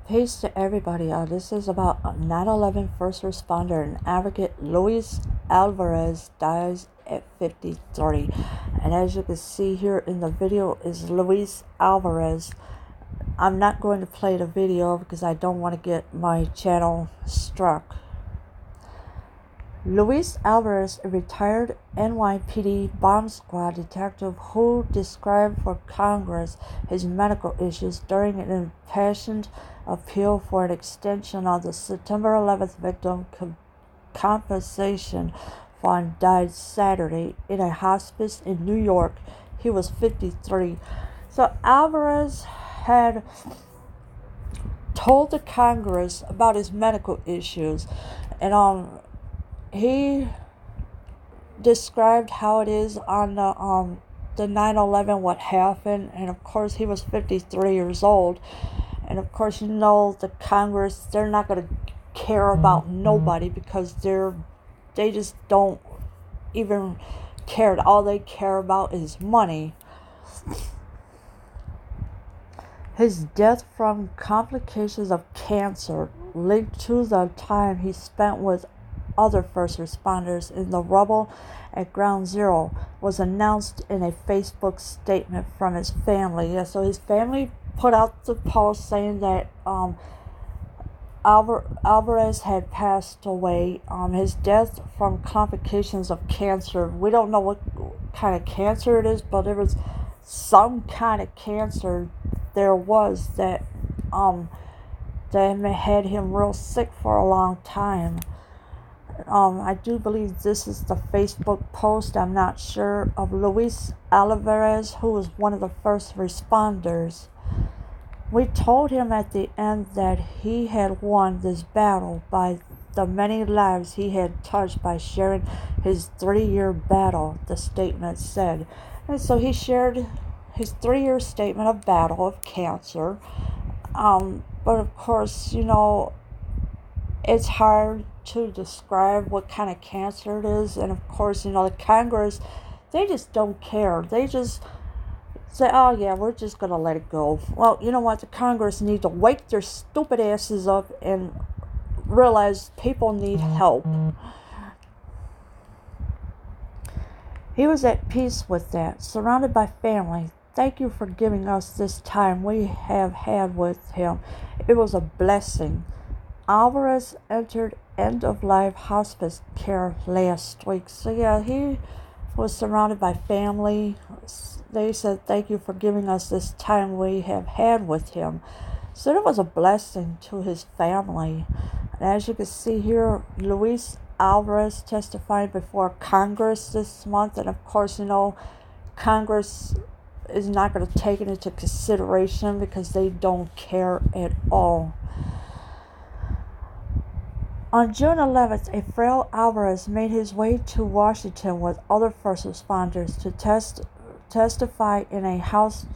Peace to everybody. This is about 9/11 first responder and advocate Luis Alvarez dies at 53. And as you can see here in the video is Luis Alvarez. I'm not going to play the video because I don't want to get my channel struck. Luis Alvarez, a retired NYPD bomb squad detective who described for Congress his medical issues during an impassioned appeal for an extension of the September 11th victim compensation fund, died Saturday in a hospice in New York. He was 53. So Alvarez had told the Congress about his medical issues, and he described how it is on the 9/11 what happened, and of course he was 53 years old, and of course the Congress, they're not going to care about nobody because they just don't even care. All they care about is money. His death from complications of cancer linked to the time he spent with other first responders in the rubble at Ground Zero was announced in a Facebook statement from his family. Yeah, so his family put out the post saying that Alvarez had passed away. His death from complications of cancer. We don't know what kind of cancer it is, but there was some kind of cancer there was that had him real sick for a long time. I do believe this is the Facebook post, I'm not sure, of Luis Alvarez, who was one of the first responders. We told him at the end that he had won this battle by the many lives he had touched by sharing his 3-year battle, the statement said. And so he shared his 3-year statement of battle of cancer. But of course, it's hard to describe what kind of cancer it is. And of course, the Congress, they just don't care. They just say, oh yeah, we're just going to let it go. Well, you know what? The Congress need to wake their stupid asses up and realize people need help. He was at peace with that, surrounded by family. Thank you for giving us this time we have had with him. It was a blessing. Alvarez entered end-of-life hospice care last week. So yeah, he was surrounded by family. They said, thank you for giving us this time we have had with him. So it was a blessing to his family. And as you can see here, Luis Alvarez testified before Congress this month. And of course, Congress is not going to take it into consideration because they don't care at all. On June 11th, a frail Alvarez made his way to Washington with other first responders to testify in a House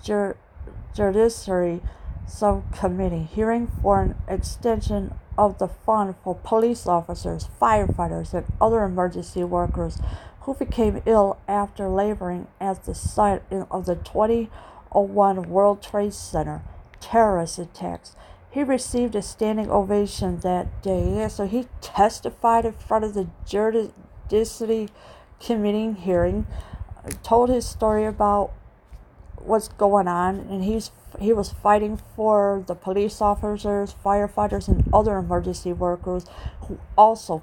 Judiciary Subcommittee hearing for an extension of the fund for police officers, firefighters, and other emergency workers who became ill after laboring at the site of the 2001 World Trade Center terrorist attacks. He received a standing ovation that day. Yeah, so he testified in front of the Judiciary Committee hearing, told his story about what's going on, and he was fighting for the police officers, firefighters, and other emergency workers who also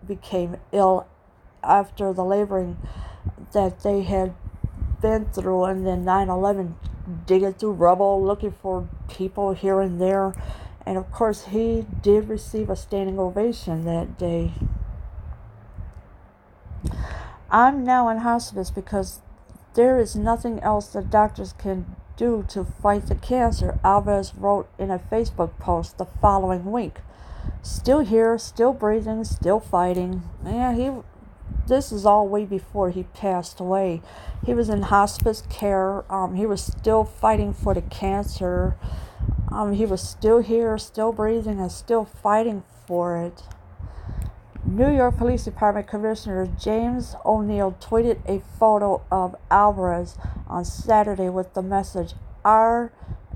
became ill after the laboring that they had been through, and then 9/11, digging through rubble, looking for people here and there. And of course, he did receive a standing ovation that day. I'm now in hospice because there is nothing else the doctors can do to fight the cancer, Alvarez wrote in a Facebook post the following week. Still here, still breathing, still fighting. Yeah, this is all way before he passed away. He was in hospice care. He was still fighting for the cancer. He was still here, still breathing, and still fighting for it. New York Police Department Commissioner James O'Neill tweeted a photo of Alvarez on Saturday with the message, "Our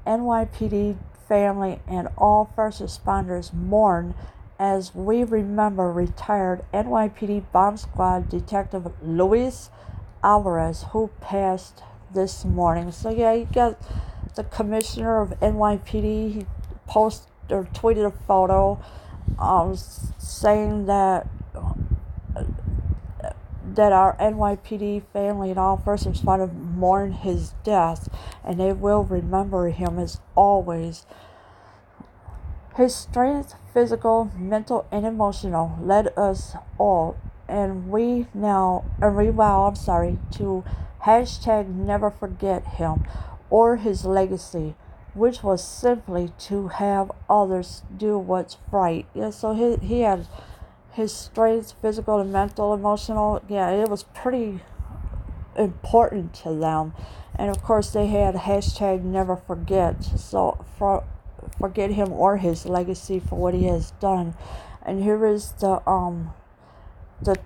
NYPD family and all first responders mourn as we remember retired NYPD Bomb Squad Detective Luis Alvarez, who passed this morning. So yeah, you got the commissioner of NYPD. He posted or tweeted a photo saying that our NYPD family and all first responders mourn his death, and they will remember him as always. His strength, physical, mental, and emotional, led us all, and we vow, to hashtag never forget him or his legacy, which was simply to have others do what's right. Yeah, so he had his strength, physical and mental, emotional. Yeah, it was pretty important to them. And of course, they had hashtag never forget. So forget him or his legacy for what he has done. And here is the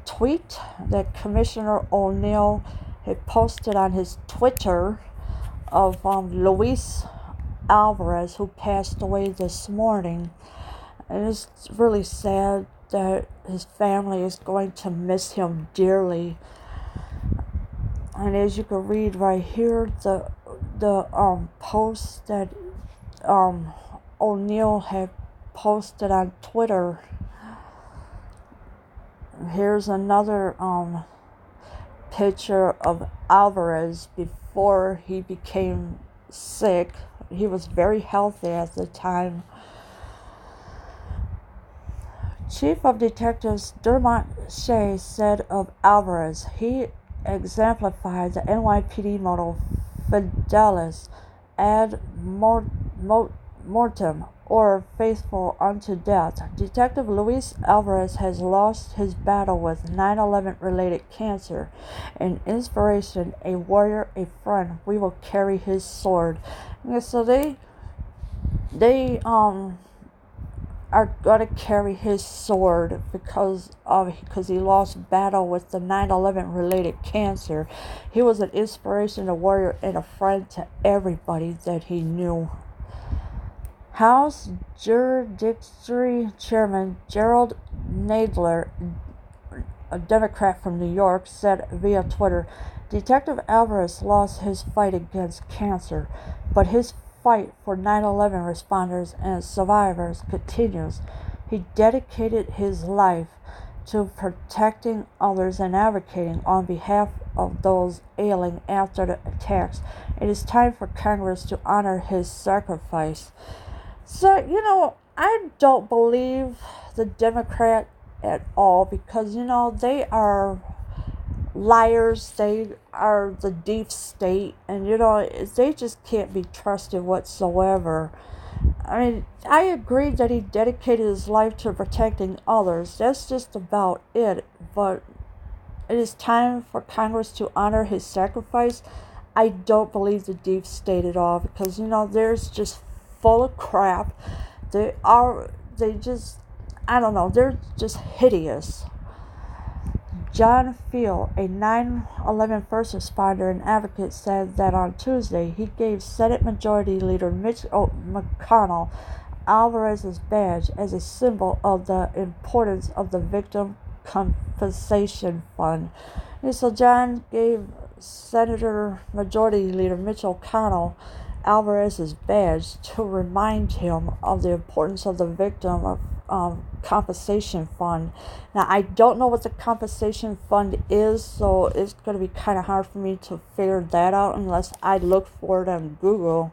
tweet that Commissioner O'Neill had posted on his Twitter of Luis Alvarez, who passed away this morning. And it's really sad that his family is going to miss him dearly. And as you can read right here, the post that O'Neill had posted on Twitter. Here's another picture of Alvarez before he became sick. He was very healthy at the time. Chief of Detectives Dermot Shea said of Alvarez, he exemplified the NYPD motto Fidelis ad mortem, or faithful unto death. Detective Luis Alvarez has lost his battle with 9/11 related cancer. An inspiration, a warrior, a friend. We will carry his sword. Yeah, so they are gonna carry his sword because he lost battle with the 9/11 related cancer. He was an inspiration, a warrior, and a friend to everybody that he knew. House Judiciary Chairman Gerald Nadler, a Democrat from New York, said via Twitter, Detective Alvarez lost his fight against cancer, but his fight for 9/11 responders and survivors continues. He dedicated his life to protecting others and advocating on behalf of those ailing after the attacks. It is time for Congress to honor his sacrifice. So, I don't believe the Democrat at all because, they are liars. They are the deep state, and they just can't be trusted whatsoever. I mean, I agree that he dedicated his life to protecting others. That's just about it. But it is time for Congress to honor his sacrifice. I don't believe the deep state at all because, there's just full of crap. They're just hideous. John Field, a 9/11 first responder and advocate, said that on Tuesday he gave Senate Majority Leader Mitch McConnell Alvarez's badge as a symbol of the importance of the Victim Compensation Fund. And so John gave Senator Majority Leader Mitch McConnell Alvarez's badge to remind him of the importance of the Victim Compensation Fund. Now, I don't know what the Compensation Fund is, so it's going to be kind of hard for me to figure that out unless I look for it on Google.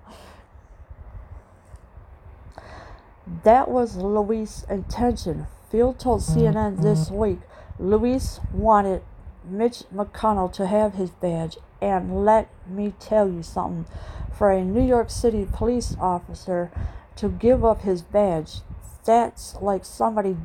That was Luis' intention. Field told CNN this week Luis wanted Mitch McConnell to have his badge, and let me tell you something. For a New York City police officer to give up his badge, that's like somebody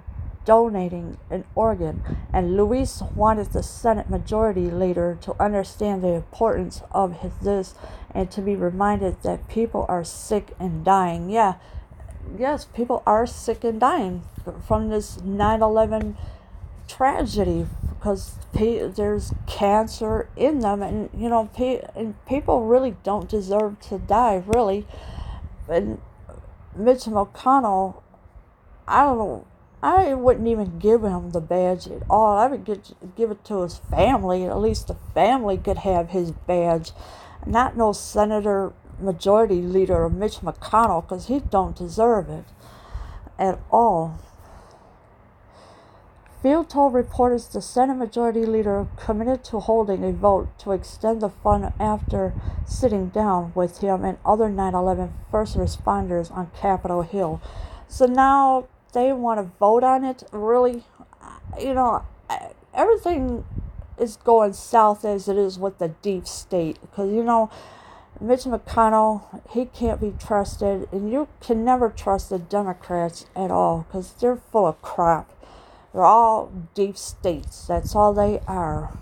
donating an organ. And Luis wanted the Senate Majority Leader to understand the importance of this and to be reminded that people are sick and dying. Yes, people are sick and dying from this 9/11 tragedy because there's cancer in them, and and people really don't deserve to die, really. And Mitch McConnell, I don't know. I wouldn't even give him the badge at all. I would give it to his family. At least the family could have his badge. Not no Senator Majority Leader Mitch McConnell, because he don't deserve it at all. Field told reporters the Senate Majority Leader committed to holding a vote to extend the fund after sitting down with him and other 9/11 first responders on Capitol Hill. So now they want to vote on it? Really? You know, everything is going south as it is with the deep state. Because, Mitch McConnell, he can't be trusted, and you can never trust the Democrats at all because they're full of crap. They're all deep states. That's all they are.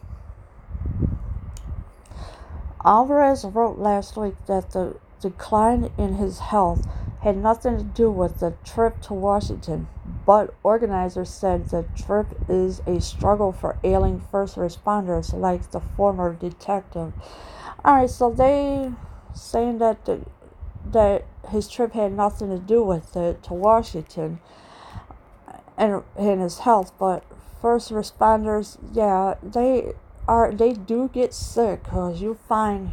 Alvarez wrote last week that the decline in his health had nothing to do with the trip to Washington, but organizers said the trip is a struggle for ailing first responders like the former detective. Alright, so they saying that that his trip had nothing to do with it to Washington and his health, but first responders, yeah, they do get sick because you find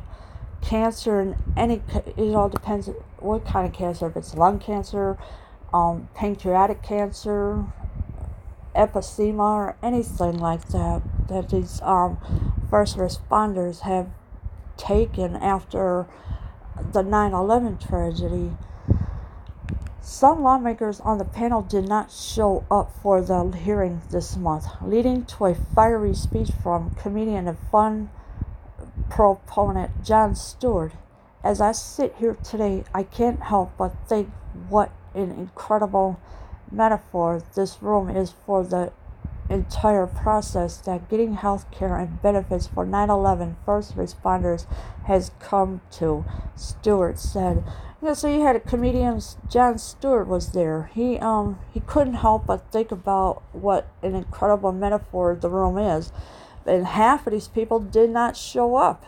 cancer in any, it all depends what kind of cancer. If it's lung cancer, pancreatic cancer, emphysema, or anything like that these first responders have taken after the 9/11 tragedy. Some lawmakers on the panel did not show up for the hearing this month, leading to a fiery speech from comedian and fun proponent Jon Stewart. As I sit here today, I can't help but think what an incredible metaphor this room is for the entire process that getting health care and benefits for 9/11 first responders has come to, Stewart said. So you had a comedian, Jon Stewart was there. He couldn't help but think about what an incredible metaphor the room is. And half of these people did not show up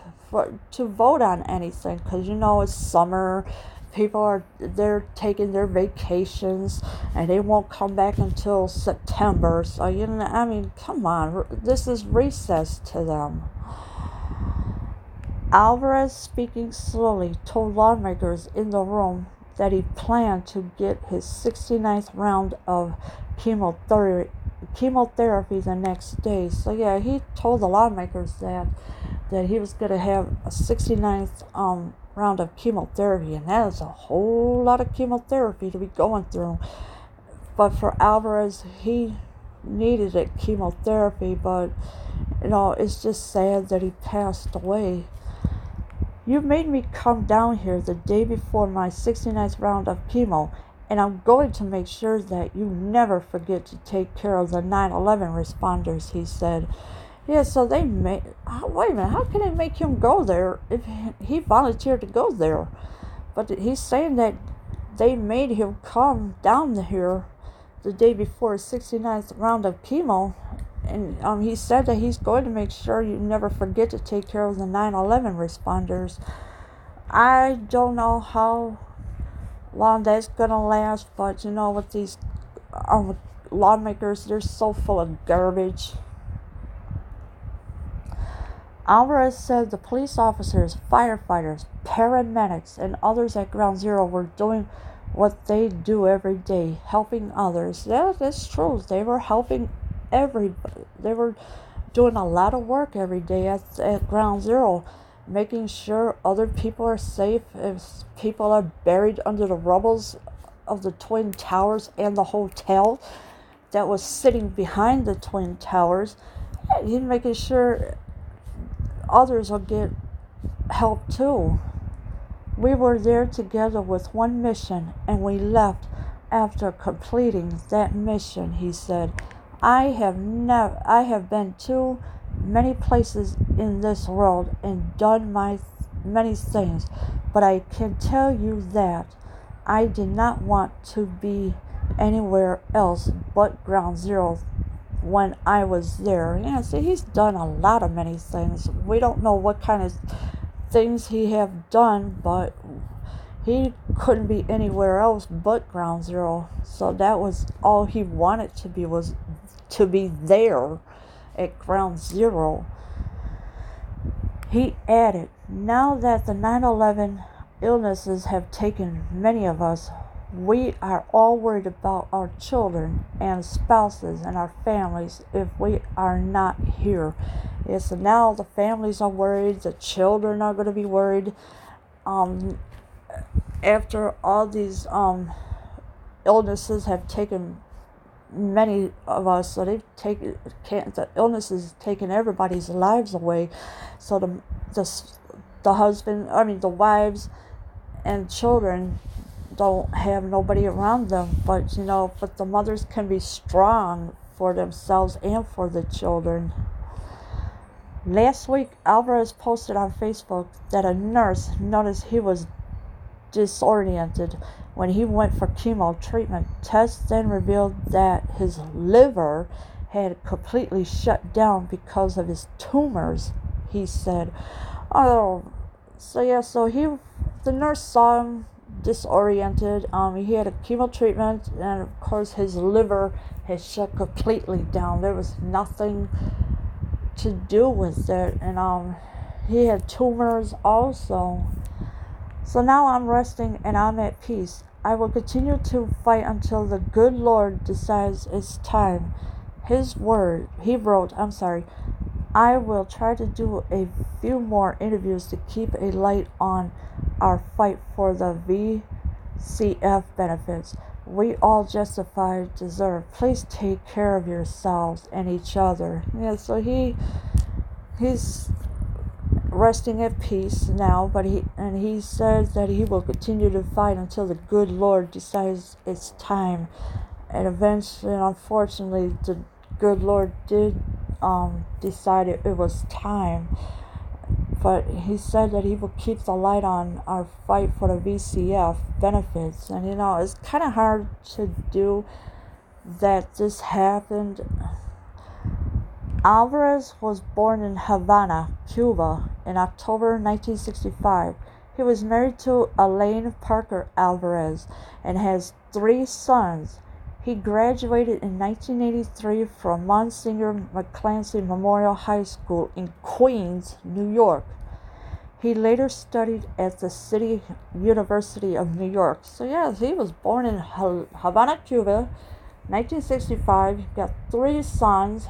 to vote on anything because it's summer. People they're taking their vacations and they won't come back until September. So come on, this is recess to them. Alvarez, speaking slowly, told lawmakers in the room that he planned to get his 69th round of chemotherapy the next day. So yeah, he told the lawmakers that he was going to have a 69th round of chemotherapy, and that is a whole lot of chemotherapy to be going through. But for Alvarez, he needed it, chemotherapy, but it's just sad that he passed away. You made me come down here the day before my 69th round of chemo, and I'm going to make sure that you never forget to take care of the 9/11 responders, he said. Yeah, so wait a minute, how can they make him go there if he volunteered to go there? But he's saying that they made him come down here the day before his 69th round of chemo, and he said that he's going to make sure you never forget to take care of the 9/11 responders. I don't know how long that's going to last, but with these lawmakers, they're so full of garbage. Alvarez said the police officers, firefighters, paramedics, and others at Ground Zero were doing what they do every day, helping others. Yeah, that's true. They were helping everybody. They were doing a lot of work every day at Ground Zero, making sure other people are safe. If people are buried under the rubbles of the Twin Towers and the hotel that was sitting behind the Twin Towers, he's making sure others will get help too. We were there together with one mission, and we left after completing that mission, he said. I have been to many places in this world and done many things, but I can tell you that I did not want to be anywhere else but Ground Zero when I was there. Yeah, so he's done a lot of many things. We don't know what kind of things he have done, but He couldn't be anywhere else but Ground Zero. So that was all he wanted to be, was to be there at Ground Zero. He added, now that the 9/11 illnesses have taken many of us, we are all worried about our children and spouses and our families if we are not here. Yes, so now the families are worried, the children are going to be worried. After all these illnesses have taken many of us, so the illnesses taken everybody's lives away. So the husband, the wives and children don't have nobody around them, but the mothers can be strong for themselves and for the children. Last week, Alvarez posted on Facebook that a nurse noticed he was disoriented when he went for chemo treatment. Tests then revealed that his liver had completely shut down because of his tumors, he said. The nurse saw him disoriented. He had a chemo treatment, and of course his liver had shut completely down. There was nothing to do with it, and he had tumors also. So now I'm resting and I'm at peace. I will continue to fight until the good Lord decides it's time. He wrote, I will try to do a few more interviews to keep a light on our fight for the VCF benefits we all justified deserve. Please take care of yourselves and each other. Yeah, so he's resting at peace now, but he says that he will continue to fight until the good Lord decides it's time. And eventually, unfortunately, the good Lord did decide it was time. But he said that he will keep the light on our fight for the VCF benefits. And it's kind of hard to do that this happened. Alvarez was born in Havana, Cuba, in October 1965. He was married to Elaine Parker Alvarez and has 3 sons. He graduated in 1983 from Monsignor McClancy Memorial High School in Queens, New York. He later studied at the City University of New York. So yeah, he was born in Havana, Cuba, 1965. He got 3 sons.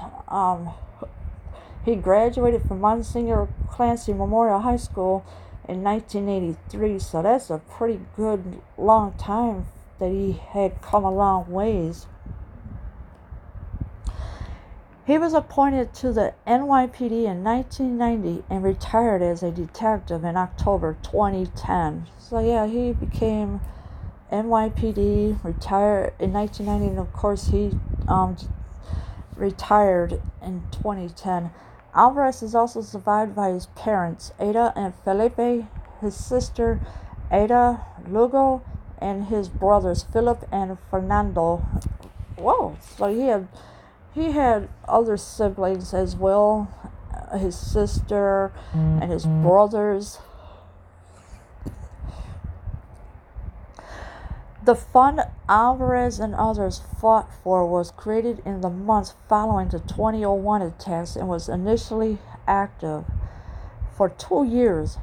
He graduated from Monsignor Clancy Memorial High School in 1983. So that's a pretty good long time that he had come a long ways. He was appointed to the NYPD in 1990 and retired as a detective in October 2010. So yeah, he became NYPD, retired in 1990, and of course he retired in 2010. Alvarez is also survived by his parents, Ada and Felipe, his sister Ada Lugo, and his brothers Philip and Fernando. Whoa! So he had other siblings as well, his sister and his brothers. The fund Alvarez and others fought for was created in the months following the 2001 attacks and was initially active for 2 years,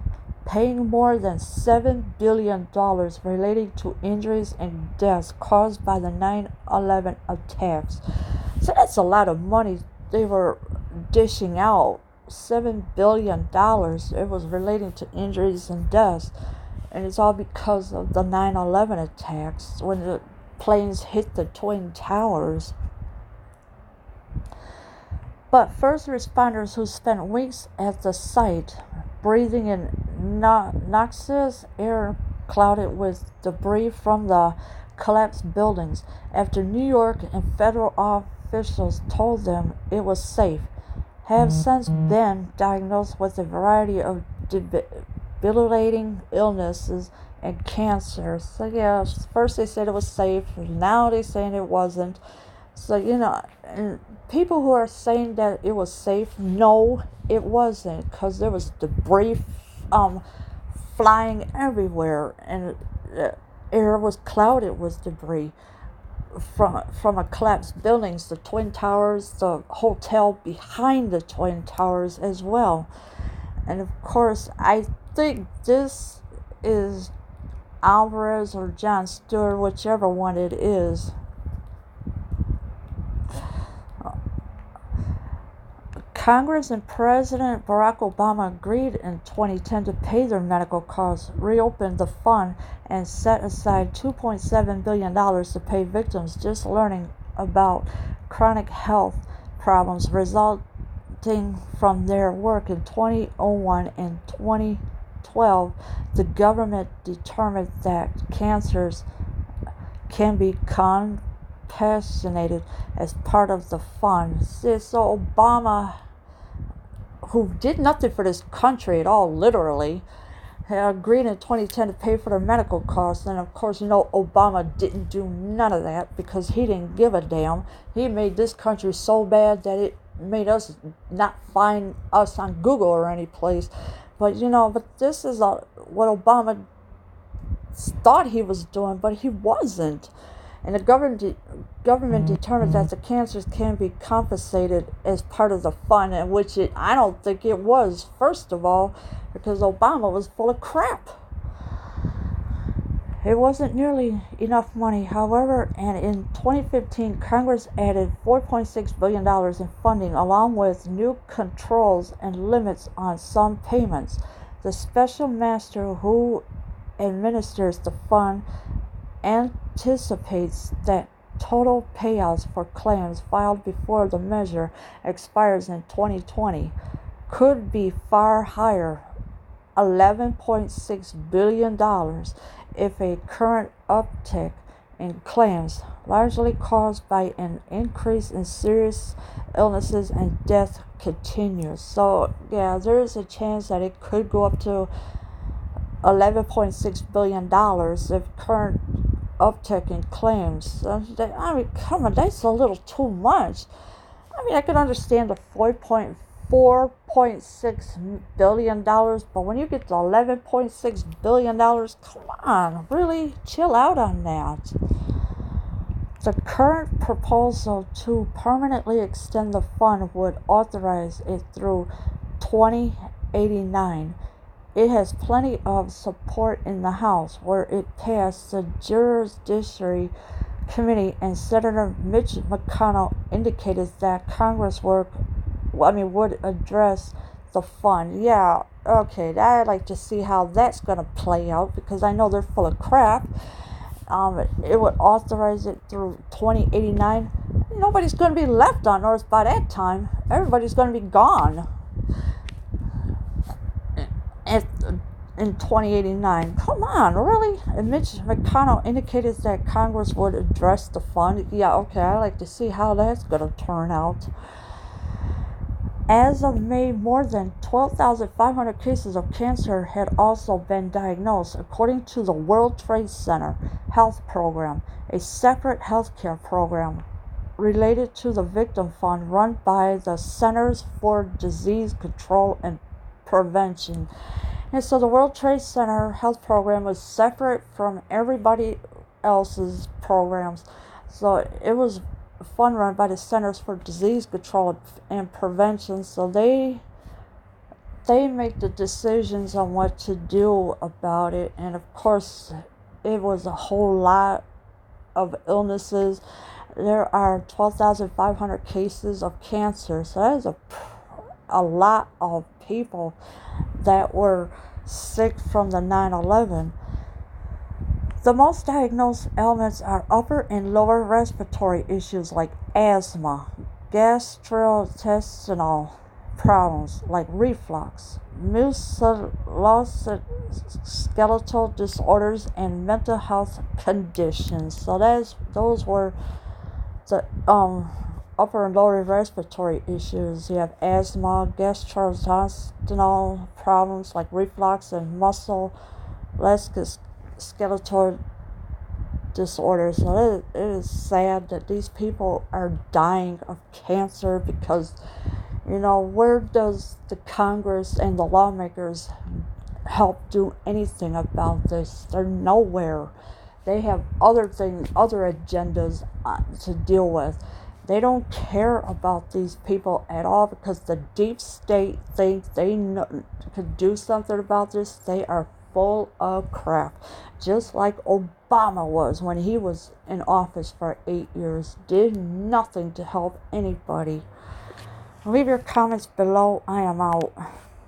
paying more than $7 billion relating to injuries and deaths caused by the 9/11 attacks. So that's a lot of money they were dishing out. $7 billion. It was relating to injuries and deaths. And it's all because of the 9/11 attacks when the planes hit the Twin Towers. But first responders who spent weeks at the site breathing in noxious air clouded with debris from the collapsed buildings after New York and federal officials told them it was safe, have since been diagnosed with a variety of debilitating illnesses and cancer. So yeah, first they said it was safe, now they're saying it wasn't. So and people who are saying that it was safe, no, it wasn't, because there was debris flying everywhere, and the air was clouded with debris from a collapsed buildings, the Twin Towers, the hotel behind the Twin Towers as well. And of course, I think this is Alvarez or Jon Stewart, whichever one it is. Congress and President Barack Obama agreed in 2010 to pay their medical costs, reopen the fund, and set aside $2.7 billion to pay victims just learning about chronic health problems resulting from their work. In 2001 and 2012, the government determined that cancers can be compassionated as part of the fund. So Obama, who did nothing for this country at all, literally, had agreed in 2010 to pay for their medical costs. And of course, Obama didn't do none of that because he didn't give a damn. He made this country so bad that it made us not find us on Google or any place. But this is what Obama thought he was doing, but he wasn't. And the government determined that the cancers can be compensated as part of the fund, and which I don't think it was, first of all, because Obama was full of crap. It wasn't nearly enough money, however, and in 2015, Congress added $4.6 billion in funding, along with new controls and limits on some payments. The special master who administers the fund anticipates that total payouts for claims filed before the measure expires in 2020 could be far higher, $11.6 billion, if a current uptick in claims, largely caused by an increase in serious illnesses and death, continues. So yeah, there is a chance that it could go up to $11.6 billion if current uptick in claims. I mean, come on, that's a little too much. I mean, I can understand the $4.6 billion, but when you get to $11.6 billion, come on, really chill out on that. The current proposal to permanently extend the fund would authorize it through 2089. It has plenty of support in the House, where it passed the Judiciary Committee, and Senator Mitch McConnell indicated that Congress would address the fund. Yeah, okay, I'd like to see how that's going to play out, because I know they're full of crap. It would authorize it through 2089. Nobody's going to be left on Earth by that time. Everybody's going to be gone in 2089. Come on, really? And Mitch McConnell indicated that Congress would address the fund. Yeah, okay, I'd like to see how that's going to turn out. As of May, more than 12,500 cases of cancer had also been diagnosed, according to the World Trade Center Health Program, a separate healthcare program related to the Victim Fund run by the Centers for Disease Control and Prevention. And so the World Trade Center Health Program was separate from everybody else's programs. So it was a fund run by the Centers for Disease Control and Prevention. So they make the decisions on what to do about it. And of course, it was a whole lot of illnesses. There are 12,500 cases of cancer. So that is a lot of people that were sick from the 9/11. The most diagnosed ailments are upper and lower respiratory issues like asthma, gastrointestinal problems like reflux, musculoskeletal disorders, and mental health conditions. So those were the upper and lower respiratory issues. You have asthma, gastrointestinal problems like reflux, and musculoskeletal disorders. So it is sad that these people are dying of cancer because, where does the Congress and the lawmakers help do anything about this. They're nowhere. They have other things, other agendas to deal with. They don't care about these people at all because the deep state thinks they could do something about this. They are full of crap. Just like Obama was when he was in office for 8 years. Did nothing to help anybody. Leave your comments below. I am out.